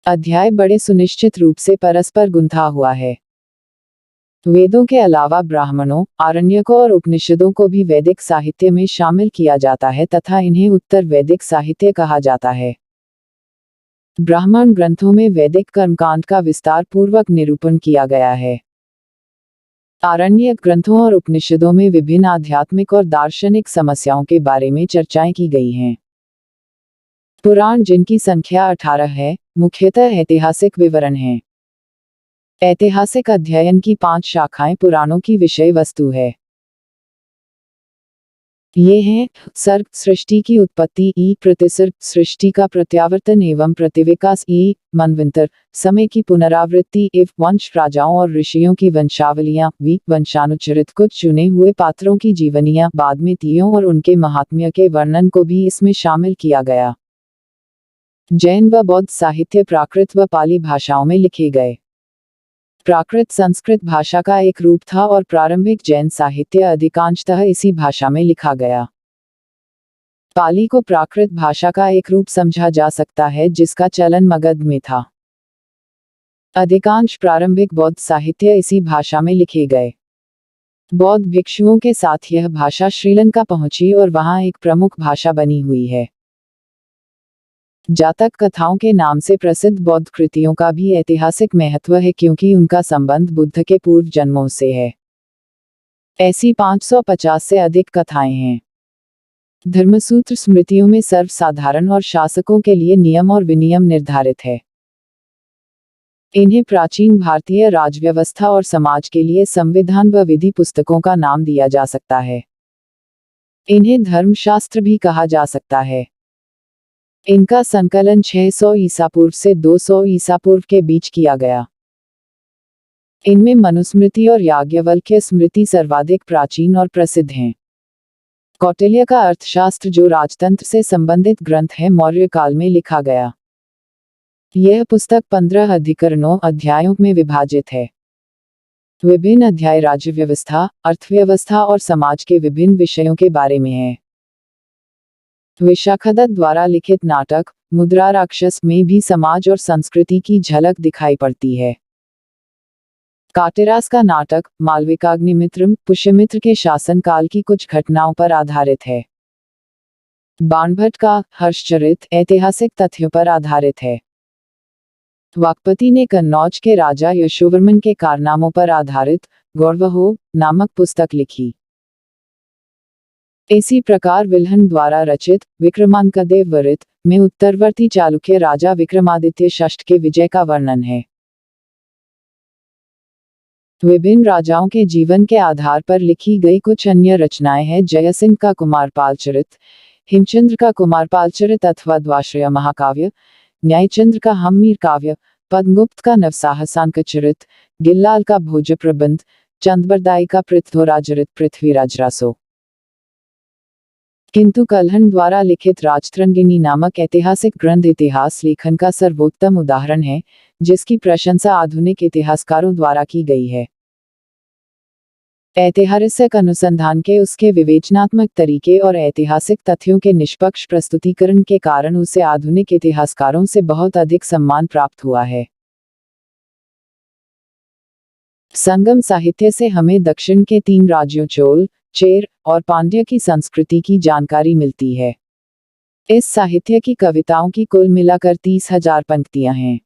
अध्याय बड़े सुनिश्चित रूप से परस्पर गुंथा हुआ है। वेदों के अलावा ब्राह्मणों, आरण्यकों और उपनिषदों को भी वैदिक साहित्य में शामिल किया जाता है तथा इन्हें उत्तर वैदिक साहित्य कहा जाता है। ब्राह्मण ग्रंथों में वैदिक कर्मकांड का विस्तार पूर्वक निरूपण किया गया है। आरण्यक ग्रंथों और उपनिषदों में विभिन्न आध्यात्मिक और दार्शनिक समस्याओं के बारे में चर्चाएं की गई हैं। पुराण, जिनकी संख्या 18 है, मुख्यतः ऐतिहासिक विवरण हैं। ऐतिहासिक अध्ययन की 5 शाखाएं पुराणों की विषय वस्तु है। ये हैं: सर्ग, सृष्टि की उत्पत्ति, ई प्रतिसर्ग, सृष्टि का प्रत्यावर्तन एवं प्रतिविकास, ई मनवंतर, समय की पुनरावृत्ति, इव वंश, राजाओं और ऋषियों की वंशावलियां, वी वंशानुचरित, कुछ चुने हुए पात्रों की जीवनियां, बाद में तियों और उनके महात्म्य के वर्णन को भी इसमें शामिल किया गया। जैन व बौद्ध साहित्य प्राकृत व पाली भाषाओं में लिखे गए। प्राकृत संस्कृत भाषा का एक रूप था और प्रारंभिक जैन साहित्य अधिकांशतः इसी भाषा में लिखा गया। पाली को प्राकृत भाषा का एक रूप समझा जा सकता है जिसका चलन मगध में था। अधिकांश प्रारंभिक बौद्ध साहित्य इसी भाषा में लिखे गए। बौद्ध भिक्षुओं के साथ यह भाषा श्रीलंका पहुंची और वहां एक प्रमुख भाषा बनी हुई है। जातक कथाओं के नाम से प्रसिद्ध बौद्ध कृतियों का भी ऐतिहासिक महत्व है क्योंकि उनका संबंध बुद्ध के पूर्व जन्मों से है। ऐसी 550 से अधिक कथाएं हैं। धर्मसूत्र स्मृतियों में सर्वसाधारण और शासकों के लिए नियम और विनियम निर्धारित है। इन्हें प्राचीन भारतीय राजव्यवस्था और समाज के लिए संविधान व विधि पुस्तकों का नाम दिया जा सकता है। इन्हें धर्मशास्त्र भी कहा जा सकता है। इनका संकलन 600 ईसा पूर्व से 200 ईसा पूर्व के बीच किया गया। इनमें मनुस्मृति और याज्ञवल्क्य स्मृति सर्वाधिक प्राचीन और प्रसिद्ध हैं। कौटिल्य का अर्थशास्त्र, जो राजतंत्र से संबंधित ग्रंथ है, मौर्य काल में लिखा गया। यह पुस्तक 15 अधिकरणों अध्यायों में विभाजित है। विभिन्न अध्याय राज्य व्यवस्था, अर्थव्यवस्था और समाज के विभिन्न विषयों के बारे में है। विशाखदत्त द्वारा लिखित नाटक मुद्रा राक्षस में भी समाज और संस्कृति की झलक दिखाई पड़ती है। काटिरास का नाटक मालविकाग्निमित्रम पुष्यमित्र के शासनकाल की कुछ घटनाओं पर आधारित है। बाणभट्ट का हर्षचरित ऐतिहासिक तथ्यों पर आधारित है। वाकपति ने कन्नौज के राजा यशोवर्मन के कारनामों पर आधारित गौरवहो नामक पुस्तक लिखी। इसी प्रकार विल्हन द्वारा रचित विक्रमांकदेव वरित में उत्तरवर्ती चालुक्य राजा विक्रमादित्य षष्ठ के विजय का वर्णन है। विभिन्न राजाओं के जीवन के आधार पर लिखी गई कुछ अन्य रचनाएं हैं। जयसिंह का कुमारपाल चरित, हेमचंद्र का कुमारपाल चरित अथवा द्वाश्रय महाकाव्य, न्यायचंद्र का हम्मीर काव्य, पद्मगुप्त का नवसाहसांक चरित, गिल्लाल का भोज प्रबंध, चंदबरदाई का पृथ्वीराजरित पृथ्वीराज रासो। किंतु कल्हण द्वारा लिखित राजतरंगिणी नामक ऐतिहासिक ग्रंथ इतिहास लेखन का सर्वोत्तम उदाहरण है, जिसकी प्रशंसा आधुनिक इतिहासकारों द्वारा की गई है। ऐतिहासिक अनुसंधान के उसके विवेचनात्मक तरीके और ऐतिहासिक तथ्यों के निष्पक्ष प्रस्तुतिकरण के कारण उसे आधुनिक इतिहासकारों से बहुत अधिक सम्मान प्राप्त हुआ है। संगम साहित्य से हमें दक्षिण के 3 राज्यों चोल, चेर और पांड्य की संस्कृति की जानकारी मिलती है। इस साहित्य की कविताओं की कुल मिलाकर 30,000 पंक्तियां हैं।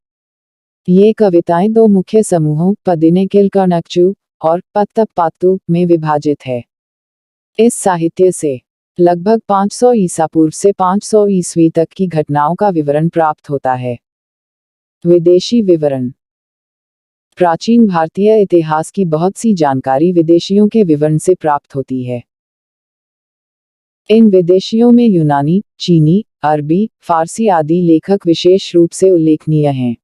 ये कविताएं 2 मुख्य समूहों पदिनेकिलकर्णकचु और पत्तपातु में विभाजित है। इस साहित्य से लगभग 500 ईसा पूर्व से 500 ईस्वी तक की घटनाओं का विवरण प्राप्त होता है। विदेशी विवरण। प्राचीन भारतीय इतिहास की बहुत सी जानकारी विदेशियों के विवरण से प्राप्त होती है। इन विदेशियों में यूनानी, चीनी, अरबी, फारसी आदि लेखक विशेष रूप से उल्लेखनीय हैं।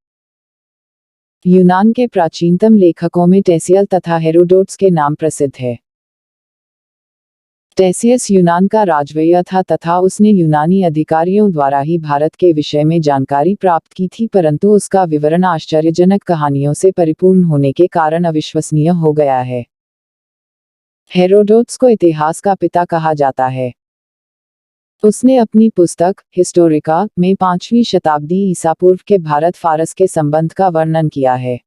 यूनान के प्राचीनतम लेखकों में टेसियल तथा हेरोडोट्स के नाम प्रसिद्ध है। टेसियस यूनान का राजवैया था तथा उसने यूनानी अधिकारियों द्वारा ही भारत के विषय में जानकारी प्राप्त की थी, परंतु उसका विवरण आश्चर्यजनक कहानियों से परिपूर्ण होने के कारण अविश्वसनीय हो गया है। हेरोडोट्स को इतिहास का पिता कहा जाता है। उसने अपनी पुस्तक हिस्टोरिका में 5वीं शताब्दी ईसा पूर्व के भारत फारस के संबंध का वर्णन किया है।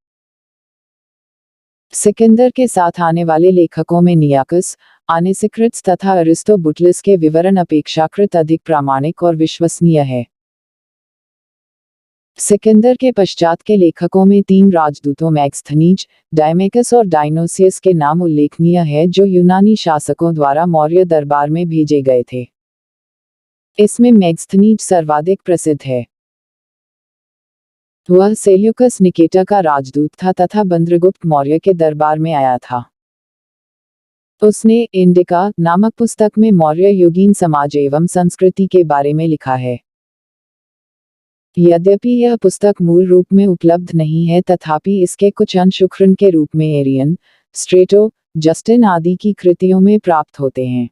सिकंदर के साथ आने वाले लेखकों में नियाकस, आनेसिक्रिट्स तथा अरिस्टोबुटलस के विवरण अपेक्षाकृत अधिक प्रामाणिक और विश्वसनीय है। सिकंदर के पश्चात के लेखकों में 3 राजदूतों मैग्स्थनीज, डायमेकस और डायनोसियस के नाम उल्लेखनीय है जो यूनानी शासकों द्वारा मौर्य दरबार में भेजे गए थे। इसमें मैग्स्थनीज सर्वाधिक प्रसिद्ध है। वह सेल्यूकस निकेटर का राजदूत था तथा बंद्रगुप्त मौर्य के दरबार में आया था। उसने इंडिका नामक पुस्तक में मौर्य युगीन समाज एवं संस्कृति के बारे में लिखा है। यद्यपि यह पुस्तक मूल रूप में उपलब्ध नहीं है तथापि इसके कुछ अंश उखरण के रूप में एरियन, स्ट्रेटो, जस्टिन आदि की कृतियों में प्राप्त होते हैं।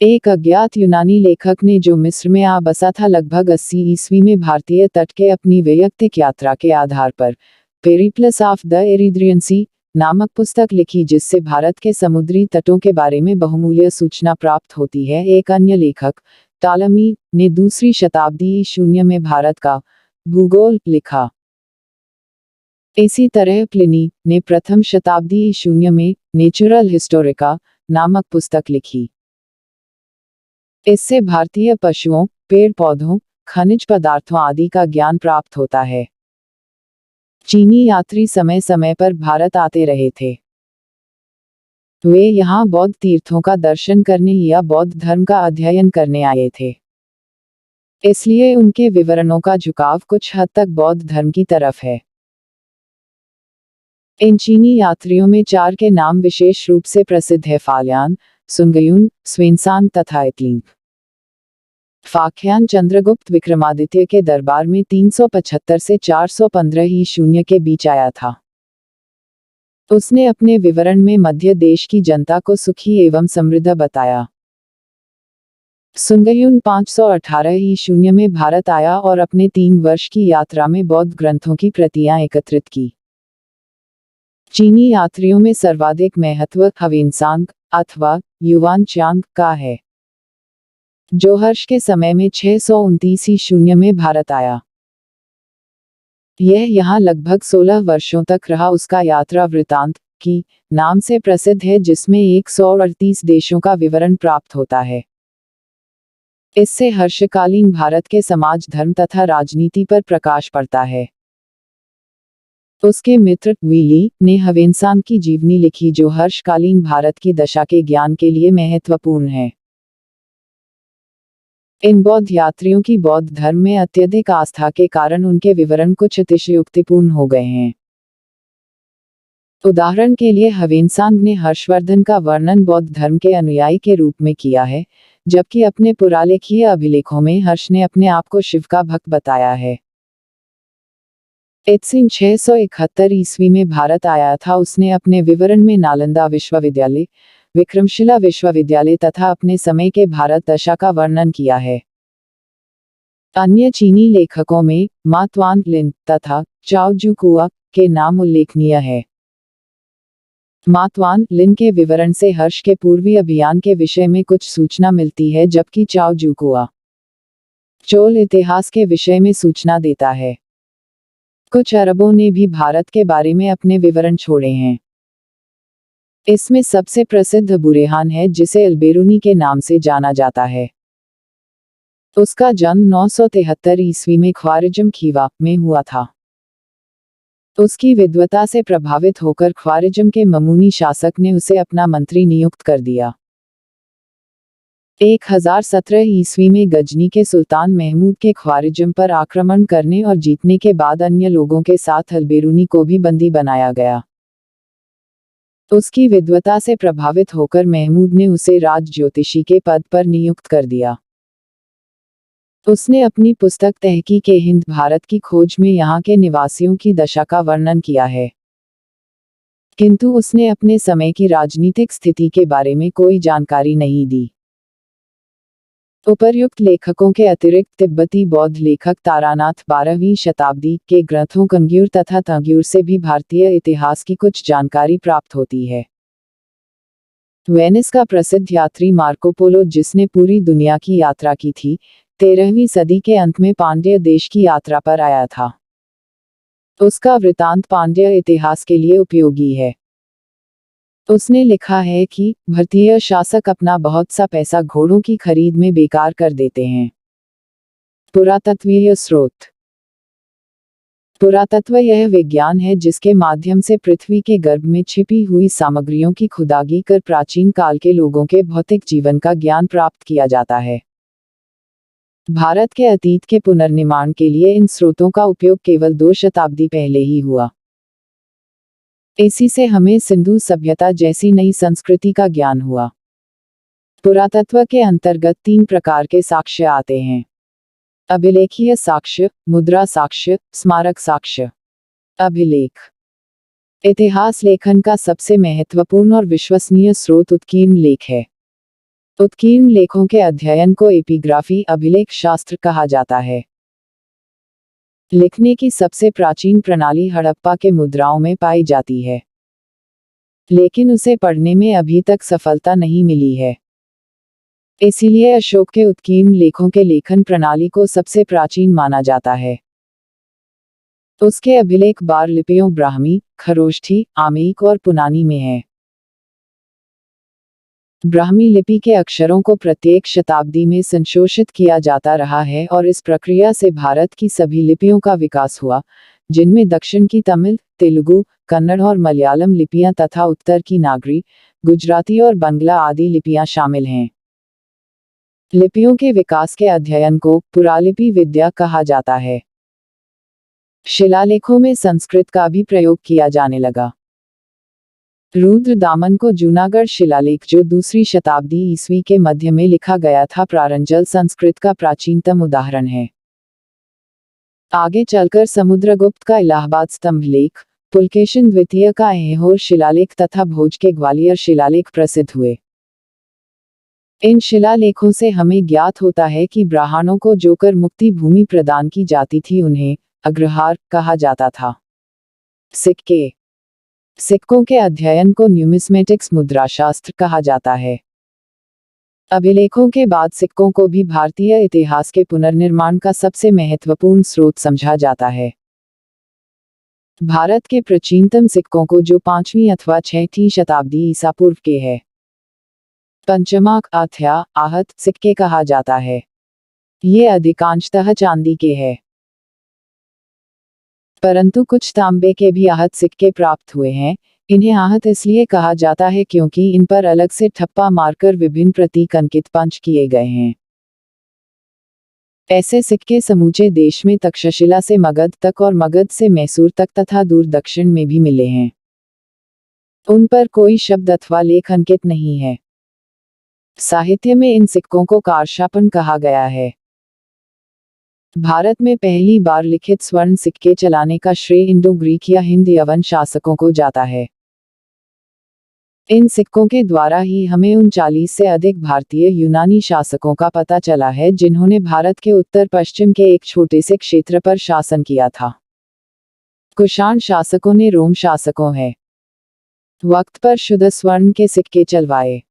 एक अज्ञात यूनानी लेखक ने जो मिस्र में आ बसा था लगभग 80 ईस्वी में भारतीय तट के अपनी वैयक्तिक यात्रा के आधार पर पेरिप्लस ऑफ द एरिथ्रियन सी नामक पुस्तक लिखी जिससे भारत के समुद्री तटों के बारे में बहुमूल्य सूचना प्राप्त होती है। एक अन्य लेखक टालमी ने 2वीं शताब्दी शून्य में भारत का भूगोल लिखा। इसी तरह प्लिनी ने प्रथम शताब्दी शून्य में नेचुरल हिस्टोरिका नामक पुस्तक लिखी। इससे भारतीय पशुओं, पेड़ पौधों, खनिज पदार्थों आदि का ज्ञान प्राप्त होता है। चीनी यात्री समय समय पर भारत आते रहे थे। वे यहाँ बौद्ध तीर्थों का दर्शन करने या बौद्ध धर्म का अध्ययन करने आए थे। इसलिए उनके विवरणों का झुकाव कुछ हद तक बौद्ध धर्म की तरफ है। इन चीनी यात्रियों में 4 के नाम विशेष रूप से प्रसिद्ध है: फालियान, सुंगयुन, स्वेनसांग तथा इतलिंग। फाक्यान चंद्रगुप्त विक्रमादित्य के दरबार में 375 से 415 ही शून्य के बीच आया था। उसने अपने विवरण में मध्य देश की जनता को सुखी एवं समृद्ध बताया। सुंगयुन 518 ही शून्य में भारत आया और अपने 3 वर्ष की यात्रा में बौद्ध ग्रंथों की प्रतियां एकत्रित की। चीनी यात्रियों में सर्वाधिक महत्व हवेनसांग अथवा युवानचांग का है, जो हर्ष के समय में 629 ही शून्य में भारत आया। यह यहाँ लगभग 16 वर्षों तक रहा। उसका यात्रा वृतांत की नाम से प्रसिद्ध है जिसमें 138 देशों का विवरण प्राप्त होता है। इससे हर्षकालीन भारत के समाज, धर्म तथा राजनीति पर प्रकाश पड़ता है। उसके मित्र वीली ने हवेनसांग की जीवनी लिखी जो हर्षकालीन भारत की दशा के ज्ञान के लिए महत्वपूर्ण है। इन बौद्ध यात्रियों की बौद्ध धर्म में अत्यधिक आस्था के कारण उनके विवरण कुछ अतिशयोक्तिपूर्ण हो गए हैं। उदाहरण के लिए हवेनसांग ने हर्षवर्धन का वर्णन बौद्ध धर्म के अनुयायी के रूप में किया है, जबकि अपने पुरालेखीय अभिलेखों में हर्ष ने अपने आप को शिव का भक्त बताया है। इत्सिंग 671 ईस्वी में भारत आया था। उसने अपने विवरण में नालंदा विश्वविद्यालय, विक्रमशिला विश्वविद्यालय तथा अपने समय के भारत दशा का वर्णन किया है। अन्य चीनी लेखकों में मा त्वान लिन तथा चाओ जुकुआ के नाम उल्लेखनीय है। मा त्वान लिन के विवरण से हर्ष के पूर्वी अभियान के विषय में कुछ सूचना मिलती है, जबकि चाओ जुकुआ चोल इतिहास के विषय में सूचना देता है। कुछ अरबों ने भी भारत के बारे में अपने विवरण छोड़े हैं। इसमें सबसे प्रसिद्ध बुरेहान है जिसे अलबेरुनी के नाम से जाना जाता है। उसका जन्म 973 ईस्वी में ख्वारिज़म खीवा में हुआ था। उसकी विद्वता से प्रभावित होकर ख्वारिज़म के ममूनी शासक ने उसे अपना मंत्री नियुक्त कर दिया। 1017 ईस्वी में गजनी के सुल्तान महमूद के ख्वारिज़म पर आक्रमण करने और जीतने के बाद अन्य लोगों के साथ अलबेरुनी को भी बंदी बनाया गया। उसकी विद्वता से प्रभावित होकर महमूद ने उसे राज ज्योतिषी के पद पर नियुक्त कर दिया। उसने अपनी पुस्तक तहकीक हिंद भारत की खोज में यहाँ के निवासियों की दशा का वर्णन किया है, किंतु उसने अपने समय की राजनीतिक स्थिति के बारे में कोई जानकारी नहीं दी। उपर्युक्त लेखकों के अतिरिक्त तिब्बती बौद्ध लेखक तारानाथ 12वीं शताब्दी के ग्रंथों कंग्यूर तथा तंग्यूर से भी भारतीय इतिहास की कुछ जानकारी प्राप्त होती है। वेनिस का प्रसिद्ध यात्री मार्को पोलो, जिसने पूरी दुनिया की यात्रा की थी, 13वीं सदी के अंत में पांड्य देश की यात्रा पर आया था। उसका वृतांत पांड्य इतिहास के लिए उपयोगी है। उसने लिखा है कि भारतीय शासक अपना बहुत सा पैसा घोड़ों की खरीद में बेकार कर देते हैं। पुरातत्वीय स्रोत। पुरातत्व यह विज्ञान है जिसके माध्यम से पृथ्वी के गर्भ में छिपी हुई सामग्रियों की खुदाई कर प्राचीन काल के लोगों के भौतिक जीवन का ज्ञान प्राप्त किया जाता है। भारत के अतीत के पुनर्निर्माण के लिए इन स्रोतों का उपयोग केवल 2 शताब्दी पहले ही हुआ। इसी से हमें सिंधु सभ्यता जैसी नई संस्कृति का ज्ञान हुआ। पुरातत्व के अंतर्गत 3 प्रकार के साक्ष्य आते हैं: अभिलेखीय साक्ष्य, मुद्रा साक्ष्य, स्मारक साक्ष्य। अभिलेख। इतिहास लेखन का सबसे महत्वपूर्ण और विश्वसनीय स्रोत उत्कीर्ण लेख है। उत्कीर्ण लेखों के अध्ययन को एपिग्राफी अभिलेख शास्त्र कहा जाता है। लिखने की सबसे प्राचीन प्रणाली हड़प्पा के मुद्राओं में पाई जाती है, लेकिन उसे पढ़ने में अभी तक सफलता नहीं मिली है। इसीलिए अशोक के उत्कीर्ण लेखों के लेखन प्रणाली को सबसे प्राचीन माना जाता है। उसके अभिलेख 12 लिपियों ब्राह्मी, खरोष्ठी, आमेइक और पुनानी में है। ब्राह्मी लिपि के अक्षरों को प्रत्येक शताब्दी में संशोधित किया जाता रहा है और इस प्रक्रिया से भारत की सभी लिपियों का विकास हुआ, जिनमें दक्षिण की तमिल, तेलुगु, कन्नड़ और मलयालम लिपियां तथा उत्तर की नागरी, गुजराती और बंगला आदि लिपियां शामिल हैं। लिपियों के विकास के अध्ययन को पुरालिपि विद्या कहा जाता है। शिलालेखों में संस्कृत का भी प्रयोग किया जाने लगा। रुद्र दामन को जूनागढ़ शिलालेख, जो 2री शताब्दी ईस्वी के मध्य में लिखा गया था, प्रारंजल संस्कृत का प्राचीनतम उदाहरण है। आगे चलकर समुद्रगुप्त का इलाहाबाद स्तंभ लेख, पुलकेशिन द्वितीय का ऐहोर शिलालेख तथा भोज के ग्वालियर शिलालेख प्रसिद्ध हुए। इन शिलालेखों से हमें ज्ञात होता है कि ब्राह्मणों को जोकर मुक्ति भूमि प्रदान की जाती थी, उन्हें अग्रहार कहा जाता था। सिक्के। सिक्कों के अध्ययन को न्यूमिस्मेटिक्स मुद्राशास्त्र कहा जाता है। अभिलेखों के बाद सिक्कों को भी भारतीय इतिहास के पुनर्निर्माण का सबसे महत्वपूर्ण स्रोत समझा जाता है। भारत के प्राचीनतम सिक्कों को, जो 5वीं अथवा 6वीं शताब्दी ईसा पूर्व के हैं, पंचमाक अथवा आहत सिक्के कहा जाता है। ये अधिकांशतः चांदी के हैं, परंतु कुछ तांबे के भी आहत सिक्के प्राप्त हुए हैं। इन्हें आहत इसलिए कहा जाता है क्योंकि इन पर अलग से ठप्पा मारकर विभिन्न प्रतीक अंकित पंच किए गए हैं। ऐसे सिक्के समूचे देश में तक्षशिला से मगध तक और मगध से मैसूर तक तथा दूर दक्षिण में भी मिले हैं। उन पर कोई शब्द अथवा लेख अंकित नहीं है। साहित्य में इन सिक्कों को कारशापन कहा गया है। भारत में पहली बार लिखित स्वर्ण सिक्के चलाने का श्रेय इंडो ग्रीक या हिंद यवन शासकों को जाता है। इन सिक्कों के द्वारा ही हमें उन 40 से अधिक भारतीय यूनानी शासकों का पता चला है, जिन्होंने भारत के उत्तर पश्चिम के एक छोटे से क्षेत्र पर शासन किया था। कुषाण शासकों ने रोम शासकों है वक्त पर शुद्ध स्वर्ण के सिक्के चलवाए।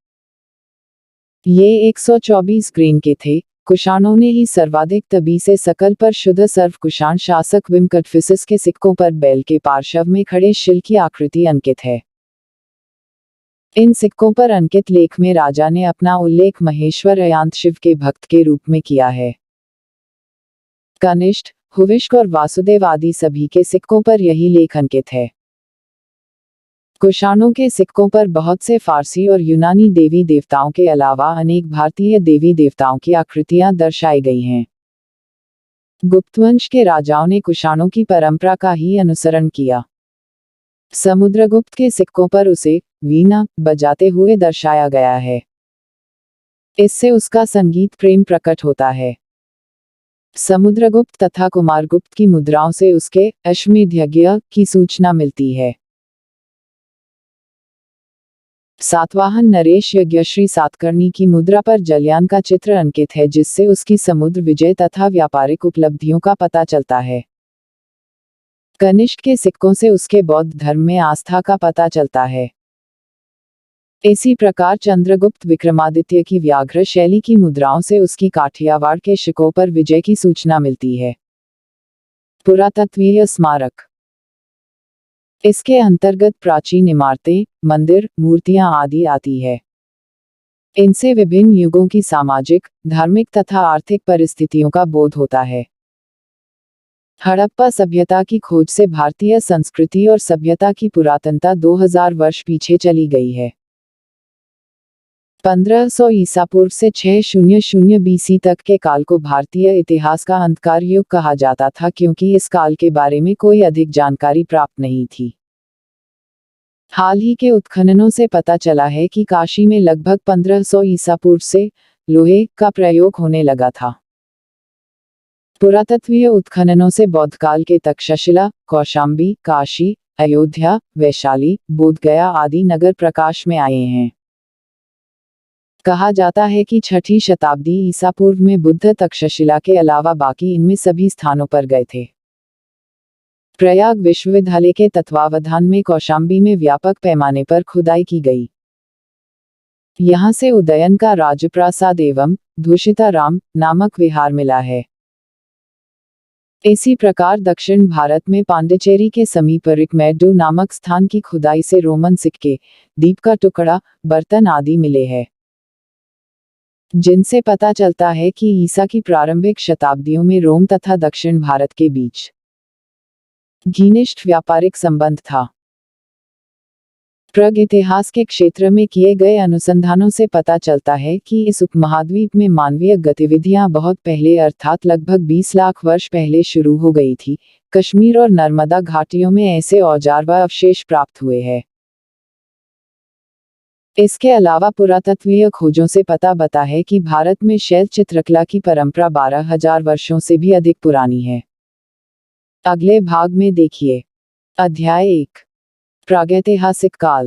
ये 124 ग्रेन के थे। कुषाणों ने ही सर्वाधिक तभी से सकल पर शुद्ध सर्व कुषाण शासक विम कटफिसिस के सिक्कों पर बैल के पार्श्व में खड़े शिल की आकृति अंकित है। इन सिक्कों पर अंकित लेख में राजा ने अपना उल्लेख महेश्वर अयांत शिव के भक्त के रूप में किया है। कनिष्ठ, हुविष्क और वासुदेव आदि सभी के सिक्कों पर यही लेख अंकित है। कुषाणों के सिक्कों पर बहुत से फारसी और यूनानी देवी देवताओं के अलावा अनेक भारतीय देवी देवताओं की आकृतियां दर्शाई गई हैं। गुप्तवंश के राजाओं ने कुषाणों की परंपरा का ही अनुसरण किया। समुद्रगुप्त के सिक्कों पर उसे वीणा बजाते हुए दर्शाया गया है। इससे उसका संगीत प्रेम प्रकट होता है। समुद्रगुप्त तथा कुमारगुप्त की मुद्राओं से उसके अश्वमेध यज्ञ की सूचना मिलती है। सातवाहन नरेश यज्ञश्री सातकर्णी की मुद्रा पर जलयान का चित्र अंकित है, जिससे उसकी समुद्र विजय तथा व्यापारिक उपलब्धियों का पता चलता है। कनिष्क के सिक्कों से उसके बौद्ध धर्म में आस्था का पता चलता है। इसी प्रकार चंद्रगुप्त विक्रमादित्य की व्याघ्र शैली की मुद्राओं से उसकी काठियावाड़ के शिकों पर विजय की सूचना मिलती है। पुरातत्वीय स्मारक। इसके अंतर्गत प्राचीन इमारतें, मंदिर, मूर्तियां आदि आती है। इनसे विभिन्न युगों की सामाजिक, धार्मिक तथा आर्थिक परिस्थितियों का बोध होता है। हड़प्पा सभ्यता की खोज से भारतीय संस्कृति और सभ्यता की पुरातनता 2000 वर्ष पीछे चली गई है। 1500 ईसा पूर्व से 600 बीसी तक के काल को भारतीय इतिहास का अंधकार युग कहा जाता था, क्योंकि इस काल के बारे में कोई अधिक जानकारी प्राप्त नहीं थी। हाल ही के उत्खननों से पता चला है कि काशी में लगभग 1500 ईसा पूर्व से लोहे का प्रयोग होने लगा था। पुरातत्वीय उत्खननों से बौद्धकाल के तक्षशिला, कौशाम्बी, काशी, अयोध्या, वैशाली, बोधगया आदि नगर प्रकाश में आए हैं। कहा जाता है कि 6ठी शताब्दी ईसा पूर्व में बुद्ध तक्षशिला के अलावा बाकी इनमें सभी स्थानों पर गए थे। प्रयाग विश्वविद्यालय के तत्वावधान में कौशाम्बी में व्यापक पैमाने पर खुदाई की गई। यहां से उदयन का राजप्रासाद एवं दूषिताराम नामक विहार मिला है। इसी प्रकार दक्षिण भारत में पांडिचेरी के समीप रिकमेडू नामक स्थान की खुदाई से रोमन सिक्के, दीप का टुकड़ा, बर्तन आदि मिले हैं, जिनसे पता चलता है कि ईसा की प्रारंभिक शताब्दियों में रोम तथा दक्षिण भारत के बीच घनिष्ठ व्यापारिक संबंध था। प्राग इतिहास के क्षेत्र में किए गए अनुसंधानों से पता चलता है कि इस उपमहाद्वीप में मानवीय गतिविधियां बहुत पहले अर्थात लगभग 20 लाख वर्ष पहले शुरू हो गई थी। कश्मीर और नर्मदा घाटियों में ऐसे औजार व अवशेष प्राप्त हुए हैं। इसके अलावा पुरातत्वीय खोजों से पता है कि भारत में शैल चित्रकला की परंपरा 12,000 वर्षों से भी अधिक पुरानी है। अगले भाग में देखिए। अध्याय 1, प्रागैतिहासिक काल।